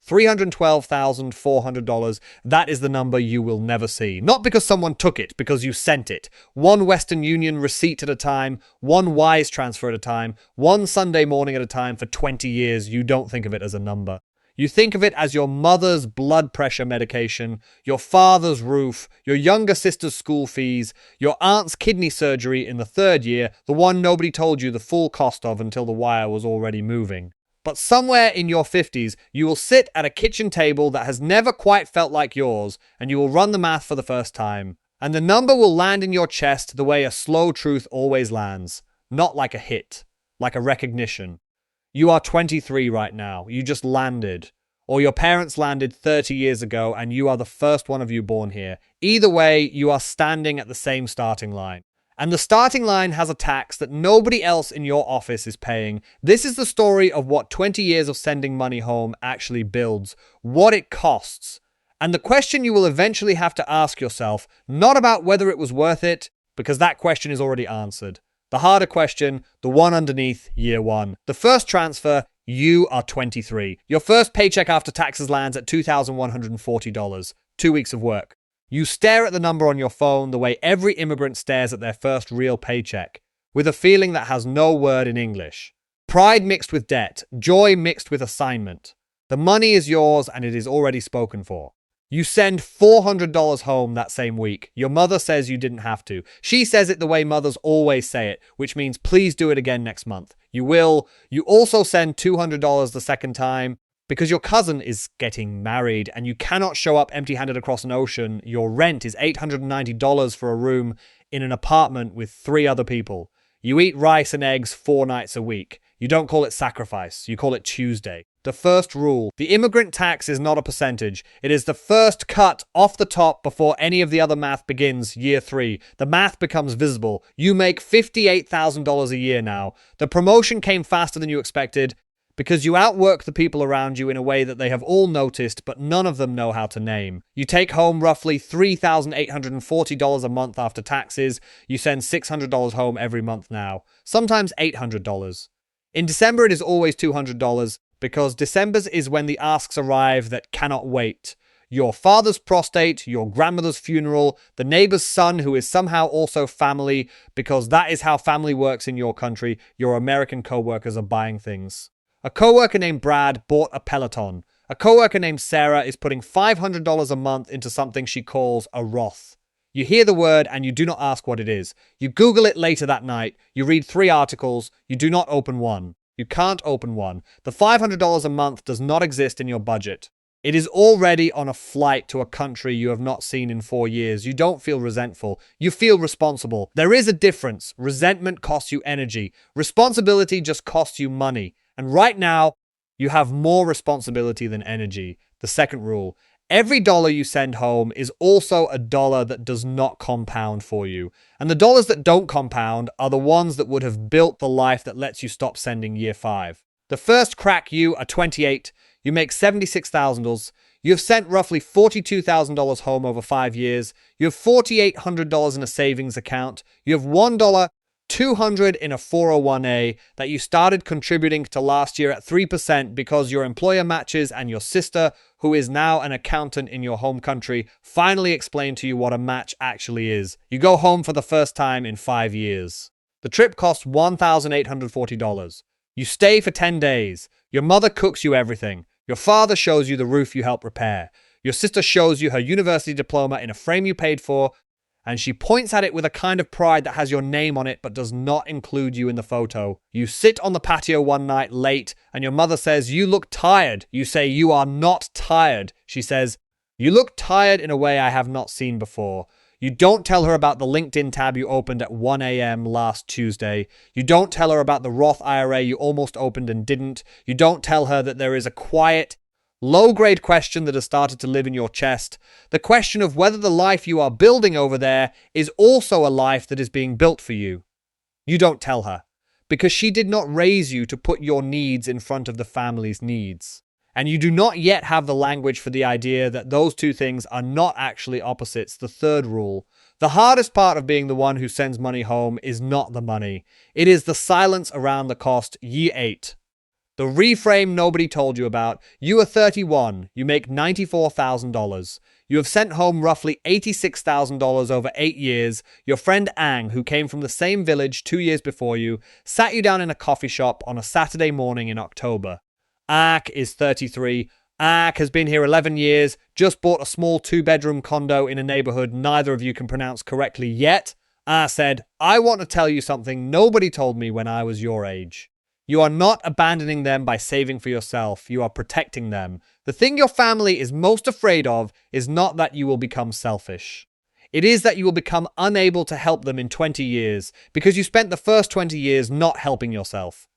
$312,400, that is the number you will never see. Not because someone took it, because you sent it. One Western Union receipt at a time, one Wise transfer at a time, one Sunday morning at a time for 20 years. You don't think of it as a number. You think of it as your mother's blood pressure medication, your father's roof, your younger sister's school fees, your aunt's kidney surgery in the third year, the one nobody told you the full cost of until the wire was already moving. But somewhere in your 50s, you will sit at a kitchen table that has never quite felt like yours, and you will run the math for the first time. And the number will land in your chest the way a slow truth always lands. Not like a hit, like a recognition. You are 23 right now. You just landed. Or your parents landed 30 years ago, and you are the first one of you born here. Either way, you are standing at the same starting line. And the starting line has a tax that nobody else in your office is paying. This is the story of what 20 years of sending money home actually builds, what it costs. And the question you will eventually have to ask yourself, not about whether it was worth it, because that question is already answered. The harder question, the one underneath year one. The first transfer, you are 23. Your first paycheck after taxes lands at $2,140, 2 weeks of work. You stare at the number on your phone the way every immigrant stares at their first real paycheck, with a feeling that has no word in English. Pride mixed with debt, joy mixed with assignment. The money is yours and it is already spoken for. You send $400 home that same week. Your mother says you didn't have to. She says it the way mothers always say it, which means please do it again next month. You will. You also send $200 the second time. Because your cousin is getting married and you cannot show up empty-handed across an ocean. Your rent is $890 for a room in an apartment with 3 other people. You eat rice and eggs 4 nights a week. You don't call it sacrifice. You call it Tuesday. The first rule. The immigrant tax is not a percentage. It is the first cut off the top before any of the other math begins, year 3. The math becomes visible. You make $58,000 a year now. The promotion came faster than you expected, because you outwork the people around you in a way that they have all noticed, but none of them know how to name. You take home roughly $3,840 a month after taxes. You send $600 home every month now, sometimes $800. In December, it is always $200, because December's is when the asks arrive that cannot wait. Your father's prostate, your grandmother's funeral, the neighbor's son who is somehow also family, because that is how family works in your country. Your American co-workers are buying things. A coworker named Brad bought a Peloton. A coworker named Sarah is putting $500 a month into something she calls a Roth. You hear the word and you do not ask what it is. You Google it later that night. You read 3 articles. You do not open one. You can't open one. The $500 a month does not exist in your budget. It is already on a flight to a country you have not seen in 4 years. You don't feel resentful. You feel responsible. There is a difference. Resentment costs you energy. Responsibility just costs you money. And right now, you have more responsibility than energy. The second rule. Every dollar you send home is also a dollar that does not compound for you. And the dollars that don't compound are the ones that would have built the life that lets you stop sending year 5. The first crack you are 28. You make $76,000. You have sent roughly $42,000 home over 5 years. You have $4,800 in a savings account. You have $1, $200 in a 401a that you started contributing to last year at 3% because your employer matches and your sister, who is now an accountant in your home country, finally explained to you what a match actually is. You go home for the first time in 5 years. The trip costs $1,840. You stay for 10 days. Your mother cooks you everything. Your father shows you the roof you helped repair. Your sister shows you her university diploma in a frame you paid for, and she points at it with a kind of pride that has your name on it but does not include you in the photo. You sit on the patio one night late, and your mother says, "You look tired." You say, "You are not tired." She says, "You look tired in a way I have not seen before." You don't tell her about the LinkedIn tab you opened at 1 a.m. last Tuesday. You don't tell her about the Roth IRA you almost opened and didn't. You don't tell her that there is a quiet, low-grade question that has started to live in your chest. The question of whether the life you are building over there is also a life that is being built for you. You don't tell her, because she did not raise you to put your needs in front of the family's needs. And you do not yet have the language for the idea that those two things are not actually opposites, the third rule. The hardest part of being the one who sends money home is not the money. It is the silence around the cost, ye 8. The reframe nobody told you about. You are 31. You make $94,000. You have sent home roughly $86,000 over 8 years. Your friend Ang, who came from the same village 2 years before you, sat you down in a coffee shop on a Saturday morning in October. Ak is 33. Ak has been here 11 years, just bought a small 2-bedroom condo in a neighborhood neither of you can pronounce correctly yet. Ah said, I want to tell you something nobody told me when I was your age. You are not abandoning them by saving for yourself. You are protecting them. The thing your family is most afraid of is not that you will become selfish. It is that you will become unable to help them in 20 years because you spent the first 20 years not helping yourself.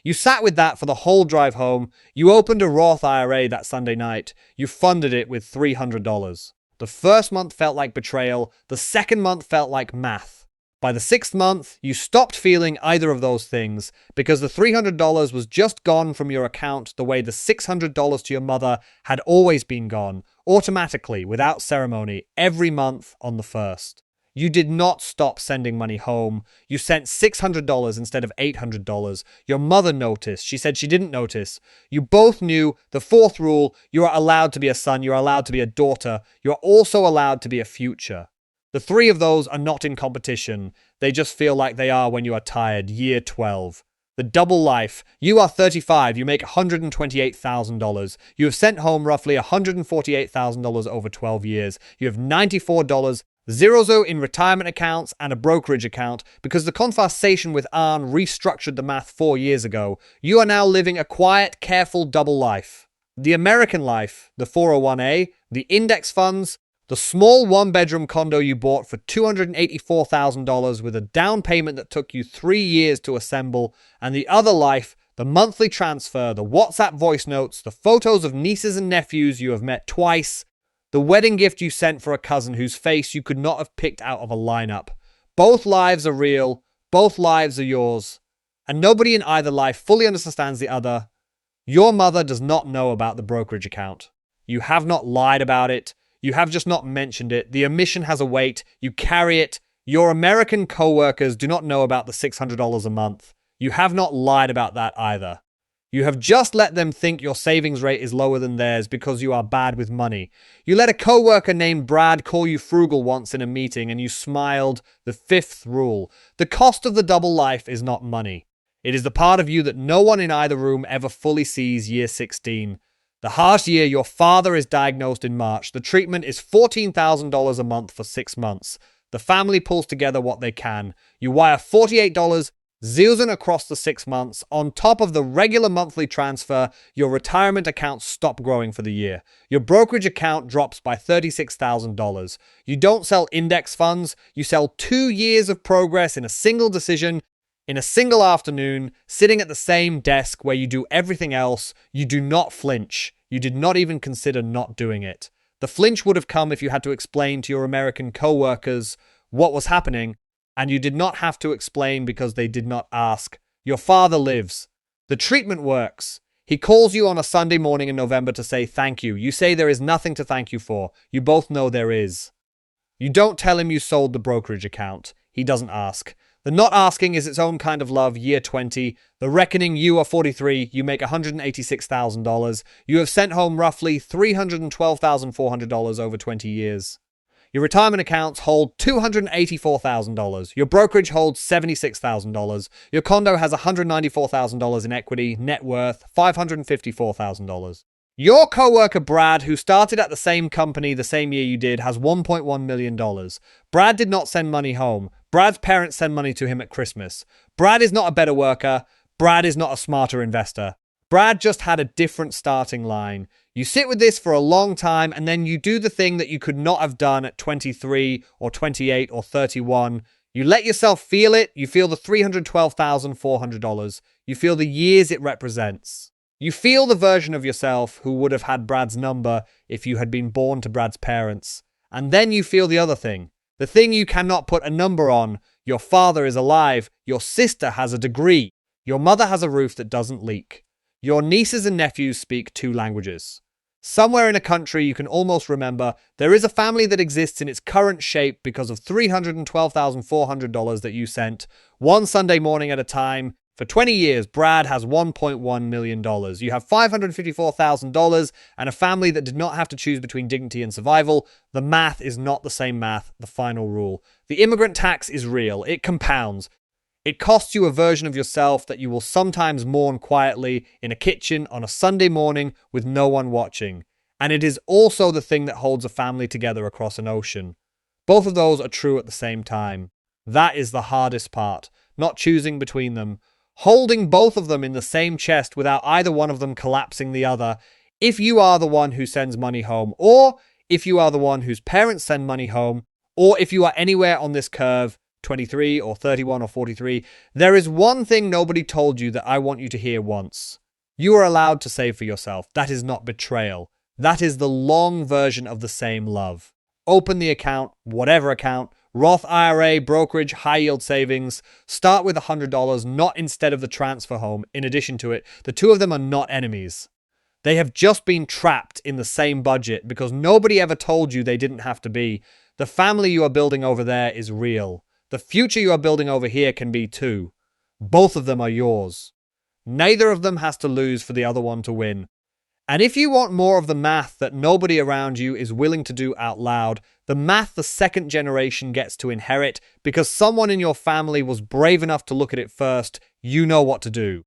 You sat with that for the whole drive home. You opened a Roth IRA that Sunday night. You funded it with $300. The first month felt like betrayal. The second month felt like math. By the 6th month, you stopped feeling either of those things because the $300 was just gone from your account the way the $600 to your mother had always been gone, automatically, without ceremony, every month on the 1st. You did not stop sending money home. You sent $600 instead of $800. Your mother noticed. She said she didn't notice. You both knew the 4th rule: you are allowed to be a son, you're allowed to be a daughter, you're also allowed to be a future. The 3 of those are not in competition. They just feel like they are when you are tired. Year 12. The double life. You are 35. You make $128,000. You have sent home roughly $148,000 over 12 years. You have $94, zeros in retirement accounts and a brokerage account because the conversation with Arn restructured the math 4 years ago. You are now living a quiet, careful double life. The American life, the 401a, the index funds, the small 1-bedroom condo you bought for $284,000 with a down payment that took you 3 years to assemble, and the other life, the monthly transfer, the WhatsApp voice notes, the photos of nieces and nephews you have met twice, the wedding gift you sent for a cousin whose face you could not have picked out of a lineup. Both lives are real, both lives are yours, and nobody in either life fully understands the other. Your mother does not know about the brokerage account. You have not lied about it. You have just not mentioned it. The omission has a weight. You carry it. Your American co-workers do not know about the $600 a month. You have not lied about that either. You have just let them think your savings rate is lower than theirs because you are bad with money. You let a co-worker named Brad call you frugal once in a meeting and you smiled. The 5th rule. The cost of the double life is not money. It is the part of you that no one in either room ever fully sees. Year 16. The harsh year your father is diagnosed in March. The treatment is $14,000 a month for 6 months. The family pulls together what they can. You wire $48, zeros across the 6 months. On top of the regular monthly transfer, your retirement account stops growing for the year. Your brokerage account drops by $36,000. You don't sell index funds. You sell 2 years of progress in a single decision, in a single afternoon, sitting at the same desk where you do everything else. You do not flinch. You did not even consider not doing it. The flinch would have come if you had to explain to your American co-workers what was happening, and you did not have to explain because they did not ask. Your father lives. The treatment works. He calls you on a Sunday morning in November to say thank you. You say there is nothing to thank you for. You both know there is. You don't tell him you sold the brokerage account. He doesn't ask. The not asking is its own kind of love. Year 20. The reckoning: you are 43. You make $186,000. You have sent home roughly $312,400 over 20 years. Your retirement accounts hold $284,000. Your brokerage holds $76,000. Your condo has $194,000 in equity. Net worth $554,000. Your coworker Brad, who started at the same company the same year you did, has $1.1 million. Brad did not send money home. Brad's parents send money to him at Christmas. Brad is not a better worker. Brad is not a smarter investor. Brad just had a different starting line. You sit with this for a long time and then you do the thing that you could not have done at 23 or 28 or 31. You let yourself feel it. You feel the $312,400. You feel the years it represents. You feel the version of yourself who would have had Brad's number if you had been born to Brad's parents. And then you feel the other thing. The thing you cannot put a number on. Your father is alive. Your sister has a degree. Your mother has a roof that doesn't leak. Your nieces and nephews speak 2 languages. Somewhere in a country you can almost remember, there is a family that exists in its current shape because of $312,400 that you sent, one Sunday morning at a time, For 20 years, Brad has $1.1 million. You have $554,000 and a family that did not have to choose between dignity and survival. The math is not the same math, the final rule. The immigrant tax is real. It compounds. It costs you a version of yourself that you will sometimes mourn quietly in a kitchen on a Sunday morning with no one watching. And it is also the thing that holds a family together across an ocean. Both of those are true at the same time. That is the hardest part, not choosing between them. Holding both of them in the same chest without either one of them collapsing the other, if you are the one who sends money home, or if you are the one whose parents send money home, or if you are anywhere on this curve, 23 or 31 or 43, there is one thing nobody told you that I want you to hear once. You are allowed to save for yourself. That is not betrayal. That is the long version of the same love. Open the account, whatever account, Roth IRA, brokerage, high-yield savings. Start with $100, not instead of the transfer home. In addition to it, the two of them are not enemies. They have just been trapped in the same budget because nobody ever told you they didn't have to be. The family you are building over there is real. The future you are building over here can be too. Both of them are yours. Neither of them has to lose for the other one to win. And if you want more of the math that nobody around you is willing to do out loud, the math the second generation gets to inherit because someone in your family was brave enough to look at it first, you know what to do.